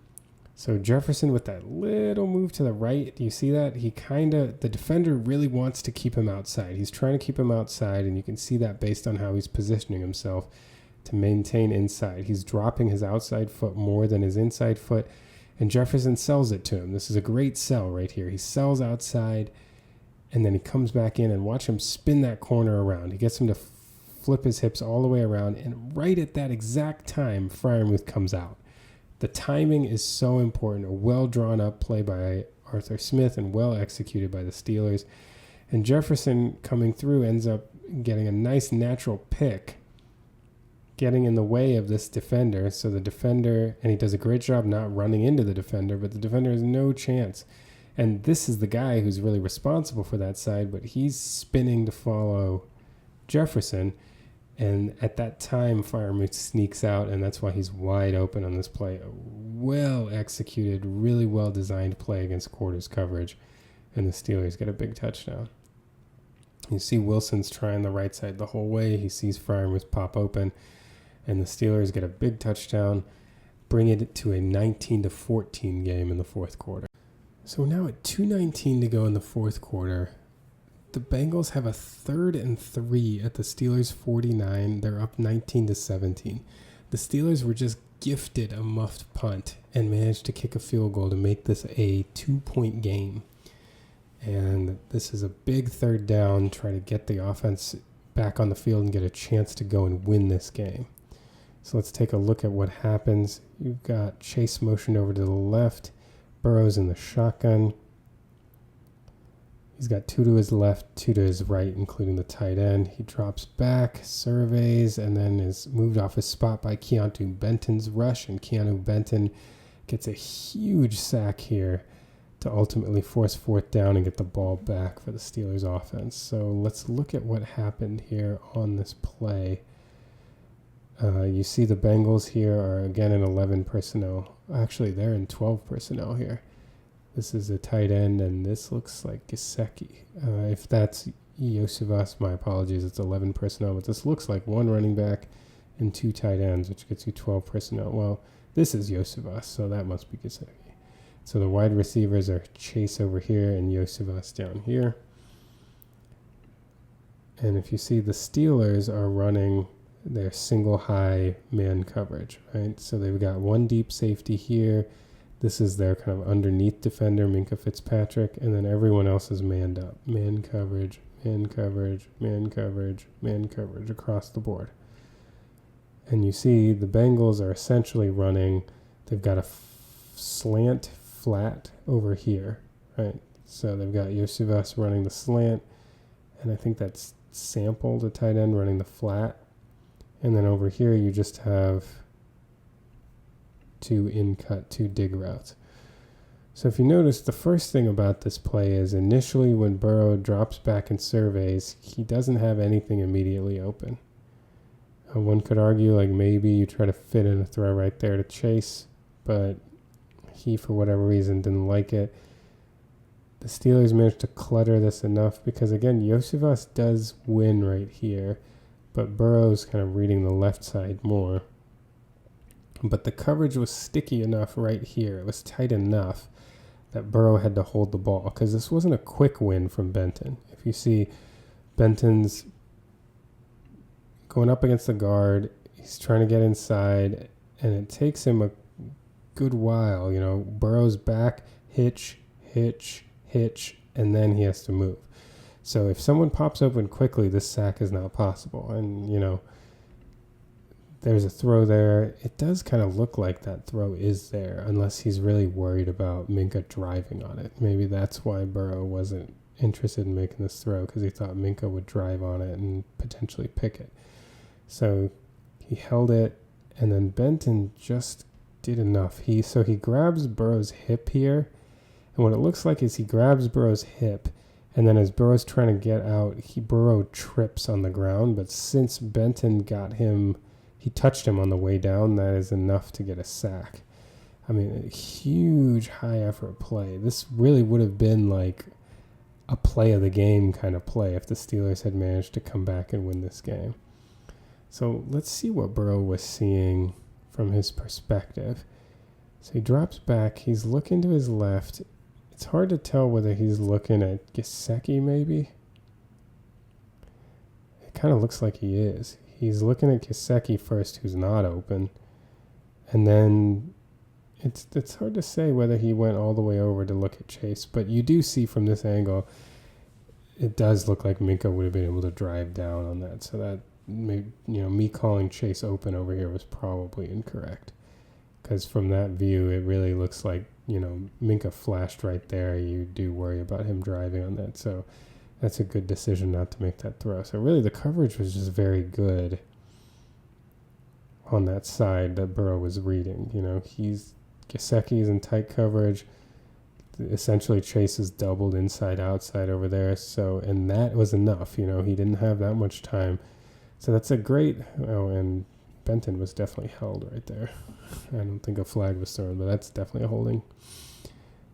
So Jefferson with that little move to the right, do you see that? The defender really wants to keep him outside. He's trying to keep him outside, and you can see that based on how he's positioning himself to maintain inside. He's dropping his outside foot more than his inside foot, and Jefferson sells it to him. This is a great sell right here. He sells outside, and then he comes back in, and watch him spin that corner around. He gets him to flip his hips all the way around, and right at that exact time, Freiermuth comes out. The timing is so important. A well-drawn-up play by Arthur Smith and well-executed by the Steelers. And Jefferson coming through ends up getting a nice natural pick, getting in the way of this defender. So the defender, and he does a great job not running into the defender, but the defender has no chance. And this is the guy who's really responsible for that side, but he's spinning to follow Jefferson. And at that time, Freiermuth sneaks out, and that's why he's wide open on this play. A well-executed, really well-designed play against quarters coverage, and the Steelers get a big touchdown. You see Wilson's trying the right side the whole way. He sees Freiermuth pop open, and the Steelers get a big touchdown, bring it to a 19-14 game in the fourth quarter. So now at 2:19 to go in the fourth quarter, the Bengals have a 3rd and 3 at the Steelers' 49. They're up 19-17. The Steelers were just gifted a muffed punt and managed to kick a field goal to make this a 2-point game. And this is a big 3rd down, try to get the offense back on the field and get a chance to go and win this game. So let's take a look at what happens. You've got Chase motioned over to the left. Burrow's in the shotgun. He's got 2 to his left, 2 to his right, including the tight end. He drops back, surveys, and then is moved off his spot by Keeanu Benton's rush, and Keeanu Benton gets a huge sack here to ultimately force 4th down and get the ball back for the Steelers offense. So let's look at what happened here on this play. You see the Bengals here are again in 11 personnel. Actually, they're in 12 personnel here. This is a tight end, and this looks like Gesicki. If that's Yosivas, my apologies, it's 11 personnel, but this looks like 1 running back and 2 tight ends, which gets you 12 personnel. Well, this is Yosivas, so that must be Gesicki. So the wide receivers are Chase over here and Yosivas down here. And if you see, the Steelers are running their single high man coverage, right? So they've got 1 deep safety here. This is their kind of underneath defender, Minkah Fitzpatrick, and then everyone else is manned up. Man coverage, man coverage, man coverage, man coverage across the board. And you see the Bengals are essentially running, they've got a slant flat over here, right? So they've got Yosivas running the slant, and I think that's Sample, the tight end, running the flat. And then over here you just have 2 in-cut, 2 dig routes. So if you notice, the first thing about this play is initially when Burrow drops back and surveys, he doesn't have anything immediately open. One could argue like maybe you try to fit in a throw right there to Chase, but he, for whatever reason, didn't like it. The Steelers managed to clutter this enough because, again, Yosivas does win right here, but Burrow's kind of reading the left side more. But the coverage was sticky enough right here. It was tight enough that Burrow had to hold the ball, because this wasn't a quick win from Benton. If you see, Benton's going up against the guard, he's trying to get inside, and it takes him a good while. Burrow's back, hitch, and then he has to move. So if someone pops open quickly, this sack is not possible. And, there's a throw there. It does kind of look like that throw is there, unless he's really worried about Minkah driving on it. Maybe that's why Burrow wasn't interested in making this throw, because he thought Minkah would drive on it and potentially pick it. So he held it, and then Benton just did enough. He grabs Burrow's hip here, and what it looks like is he grabs Burrow's hip, and then as Burrow's trying to get out, Burrow trips on the ground. But since Benton got him, he touched him on the way down, that is enough to get a sack. I mean, a huge high-effort play. This really would have been like a play of the game kind of play if the Steelers had managed to come back and win this game. So let's see what Burrow was seeing from his perspective. So he drops back. He's looking to his left. It's hard to tell whether he's looking at Gesicki maybe. It kind of looks like he is. He's looking at Gesicki first, who's not open. And then it's hard to say whether he went all the way over to look at Chase. But you do see from this angle, it does look like Minkah would have been able to drive down on that. So that, me calling Chase open over here was probably incorrect. Because from that view, it really looks like, Minkah flashed right there. You do worry about him driving on that. So that's a good decision not to make that throw. So really the coverage was just very good on that side that Burrow was reading. Gesicki's in tight coverage. Essentially Chase is doubled inside outside over there. So, and that was enough. He didn't have that much time. So that's a great, and Benton was definitely held right there. I don't think a flag was thrown, but that's definitely a holding.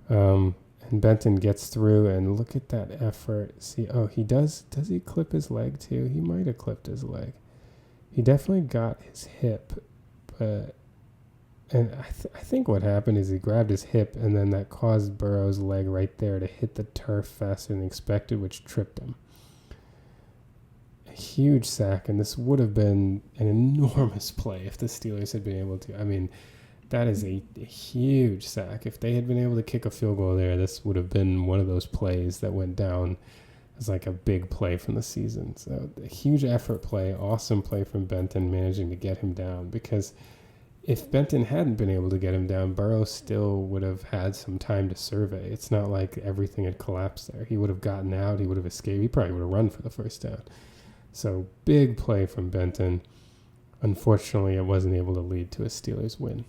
And Benton gets through, and look at that effort. See, does he clip his leg too? He might have clipped his leg. He definitely got his hip, but, and I think what happened is he grabbed his hip, and then that caused Burrow's leg right there to hit the turf faster than expected, which tripped him. A huge sack, and this would have been an enormous play if the Steelers had been able to. I mean, that is a huge sack. If they had been able to kick a field goal there, this would have been one of those plays that went down as like a big play from the season. So a huge effort play, awesome play from Benton, managing to get him down. Because if Benton hadn't been able to get him down, Burrow still would have had some time to survey. It's not like everything had collapsed there. He would have gotten out. He would have escaped. He probably would have run for the first down. So big play from Benton. Unfortunately, it wasn't able to lead to a Steelers win.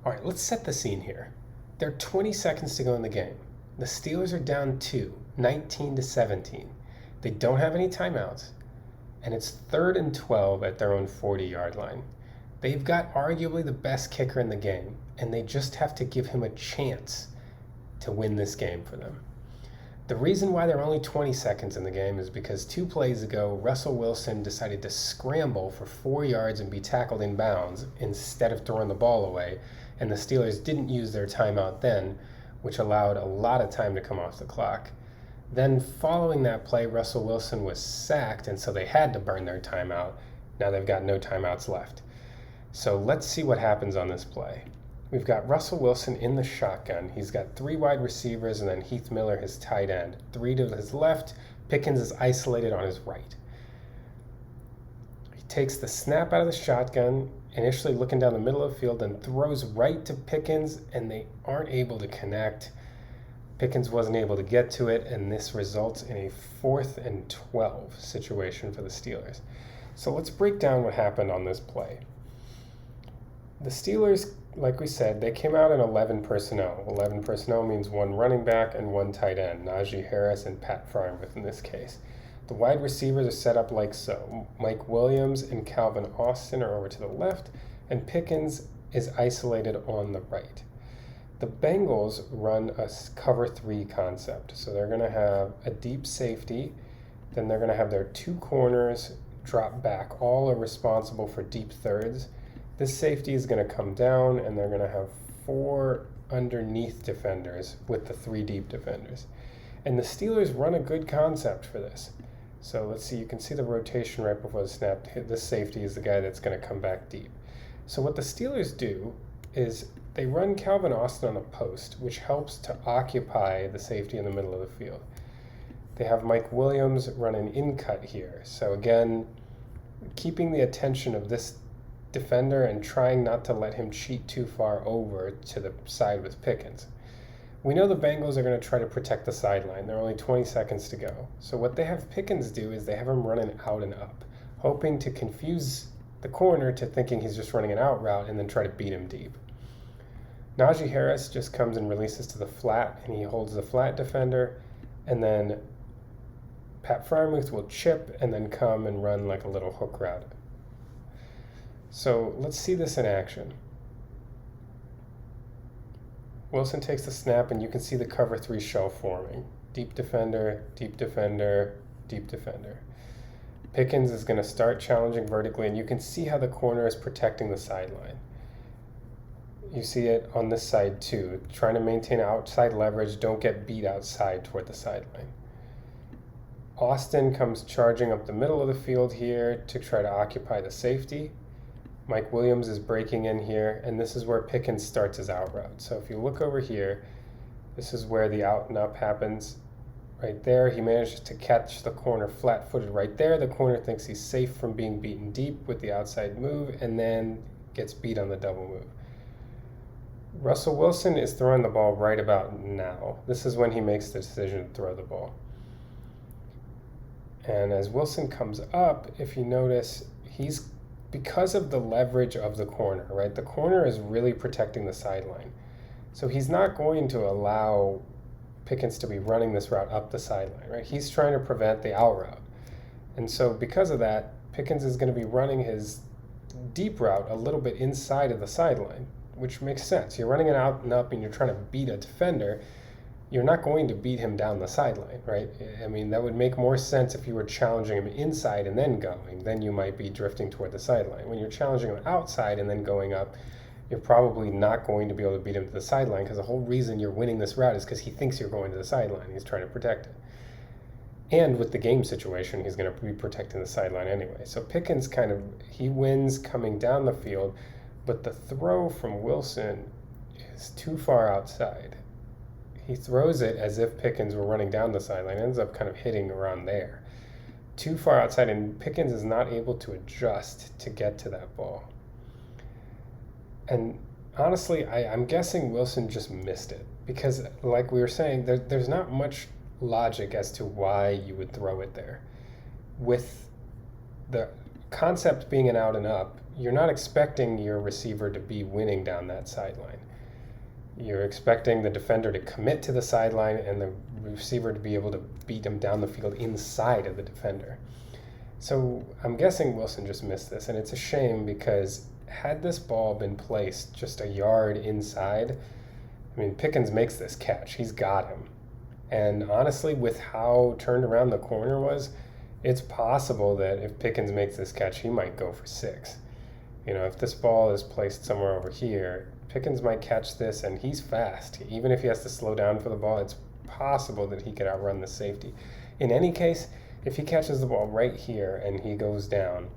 All right, let's set the scene here. There are 20 seconds to go in the game. The Steelers are down 2, 19-17. They don't have any timeouts, and it's 3rd and 12 at their own 40-yard line. They've got arguably the best kicker in the game, and they just have to give him a chance to win this game for them. The reason why there are only 20 seconds in the game is because 2 plays ago, Russell Wilson decided to scramble for 4 yards and be tackled in bounds instead of throwing the ball away, and the Steelers didn't use their timeout then, which allowed a lot of time to come off the clock. Then following that play, Russell Wilson was sacked, and so they had to burn their timeout. Now they've got no timeouts left. So let's see what happens on this play. We've got Russell Wilson in the shotgun. He's got 3 wide receivers and then Heath Miller, his tight end. 3 to his left. Pickens is isolated on his right. He takes the snap out of the shotgun, initially looking down the middle of the field, then throws right to Pickens, and they aren't able to connect. Pickens wasn't able to get to it, and this results in a 4th and 12 situation for the Steelers. So let's break down what happened on this play. The Steelers, like we said, they came out in 11 personnel. 11 personnel means 1 running back and 1 tight end, Najee Harris and Pat Freiermuth in this case. The wide receivers are set up like so. Mike Williams and Calvin Austin are over to the left, and Pickens is isolated on the right. The Bengals run a cover 3 concept. So they're going to have a deep safety, then they're going to have their 2 corners drop back. All are responsible for deep thirds. This safety is going to come down, and they're going to have 4 underneath defenders with the 3 deep defenders. And the Steelers run a good concept for this. So let's see, you can see the rotation right before the snap. This safety is the guy that's going to come back deep. So what the Steelers do is they run Calvin Austin on the post, which helps to occupy the safety in the middle of the field. They have Mike Williams run an in-cut here. So again, keeping the attention of this defender and trying not to let him cheat too far over to the side with Pickens. We know the Bengals are going to try to protect the sideline. There are only 20 seconds to go. So what they have Pickens do is they have him running out and up, hoping to confuse the corner to thinking he's just running an out route and then try to beat him deep. Najee Harris just comes and releases to the flat, and he holds the flat defender, and then Pat Freiermuth will chip and then come and run like a little hook route. So let's see this in action. Wilson takes the snap, and you can see the cover 3 shell forming. Deep defender, deep defender, deep defender. Pickens is going to start challenging vertically, and you can see how the corner is protecting the sideline. You see it on this side too, trying to maintain outside leverage, don't get beat outside toward the sideline. Austin comes charging up the middle of the field here to try to occupy the safety. Mike Williams is breaking in here, and this is where Pickens starts his out route. So if you look over here, this is where the out and up happens. Right there, he manages to catch the corner flat-footed right there. The corner thinks he's safe from being beaten deep with the outside move, and then gets beat on the double move. Russell Wilson is throwing the ball right about now. This is when he makes the decision to throw the ball. And as Wilson comes up, if you notice, he's because of the leverage of the corner, right? The corner is really protecting the sideline. So he's not going to allow Pickens to be running this route up the sideline, right? He's trying to prevent the out route. And so because of that, Pickens is going to be running his deep route a little bit inside of the sideline, which makes sense. You're running it out and up and you're trying to beat a defender. You're not going to beat him down the sideline, right? I mean, that would make more sense if you were challenging him inside and then going. Then you might be drifting toward the sideline. When you're challenging him outside and then going up, you're probably not going to be able to beat him to the sideline, because the whole reason you're winning this route is because he thinks you're going to the sideline. He's trying to protect it. And with the game situation, he's going to be protecting the sideline anyway. So Pickens he wins coming down the field, but the throw from Wilson is too far outside. He throws it as if Pickens were running down the sideline, ends up kind of hitting around there. Too far outside, and Pickens is not able to adjust to get to that ball. And honestly, I'm guessing Wilson just missed it, because like we were saying, there's not much logic as to why you would throw it there. With the concept being an out and up, you're not expecting your receiver to be winning down that sideline. You're expecting the defender to commit to the sideline and the receiver to be able to beat him down the field inside of the defender. So I'm guessing Wilson just missed this, and it's a shame, because had this ball been placed just a yard inside, I mean, Pickens makes this catch. He's got him. And honestly, with how turned around the corner was, it's possible that if Pickens makes this catch, he might go for 6. You know, if this ball is placed somewhere over here, Pickens might catch this, and he's fast. Even if he has to slow down for the ball, it's possible that he could outrun the safety. In any case, if he catches the ball right here and he goes down,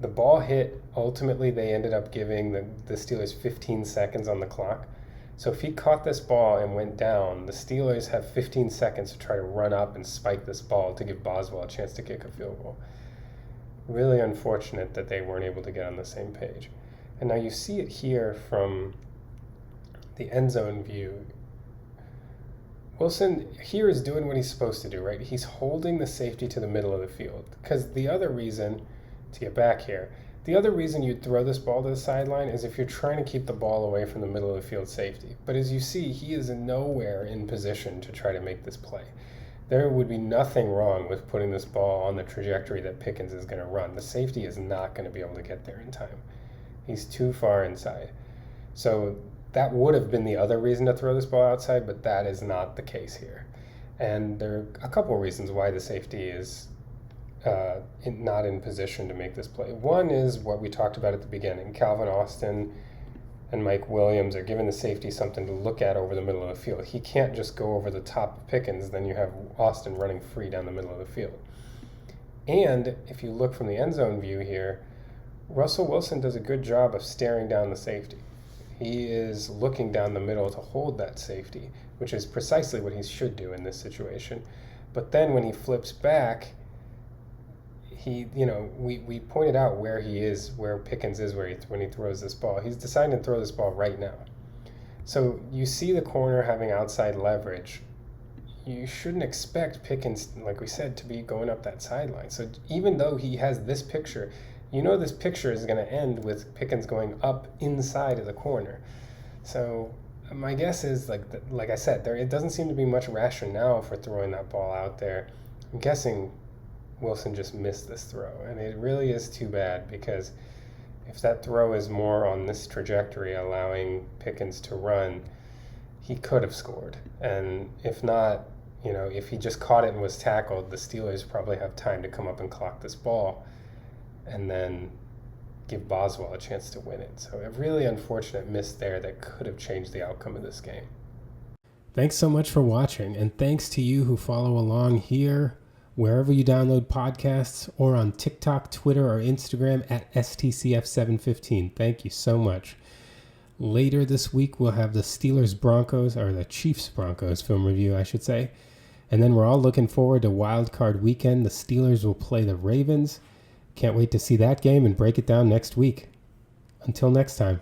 the ball hit, ultimately they ended up giving the Steelers 15 seconds on the clock. So if he caught this ball and went down, the Steelers have 15 seconds to try to run up and spike this ball to give Boswell a chance to kick a field goal. Really unfortunate that they weren't able to get on the same page. And now you see it here from the end zone view. Wilson here is doing what he's supposed to do, right? He's holding the safety to the middle of the field. Because the other reason, to get back here, the other reason you'd throw this ball to the sideline is if you're trying to keep the ball away from the middle of the field safety. But as you see, he is nowhere in position to try to make this play. There would be nothing wrong with putting this ball on the trajectory that Pickens is going to run. The safety is not going to be able to get there in time. He's too far inside. So that would have been the other reason to throw this ball outside, but that is not the case here. And there are a couple of reasons why the safety is not in position to make this play. One is what we talked about at the beginning. Calvin Austin and Mike Williams are giving the safety something to look at over the middle of the field. He can't just go over the top of Pickens, then you have Austin running free down the middle of the field. And if you look from the end zone view here, Russell Wilson does a good job of staring down the safety. He is looking down the middle to hold that safety, which is precisely what he should do in this situation. But then when he flips back, we pointed out where he is, where Pickens is, when he throws this ball. He's deciding to throw this ball right now. So you see the corner having outside leverage. You shouldn't expect Pickens, like we said, to be going up that sideline. So even though he has this picture, this picture is going to end with Pickens going up inside of the corner. So my guess is, like I said, it doesn't seem to be much rationale for throwing that ball out there. I'm guessing Wilson just missed this throw, and it really is too bad, because if that throw is more on this trajectory, allowing Pickens to run, he could have scored. And if not, if he just caught it and was tackled, the Steelers probably have time to come up and clock this ball and then give Boswell a chance to win it. So a really unfortunate miss there that could have changed the outcome of this game. Thanks so much for watching, and thanks to you who follow along here, wherever you download podcasts, or on TikTok, Twitter, or Instagram at STCF715. Thank you so much. Later this week, we'll have the Steelers-Broncos, or the Chiefs-Broncos film review, I should say. And then we're all looking forward to Wild Card Weekend. The Steelers will play the Ravens. Can't wait to see that game and break it down next week. Until next time.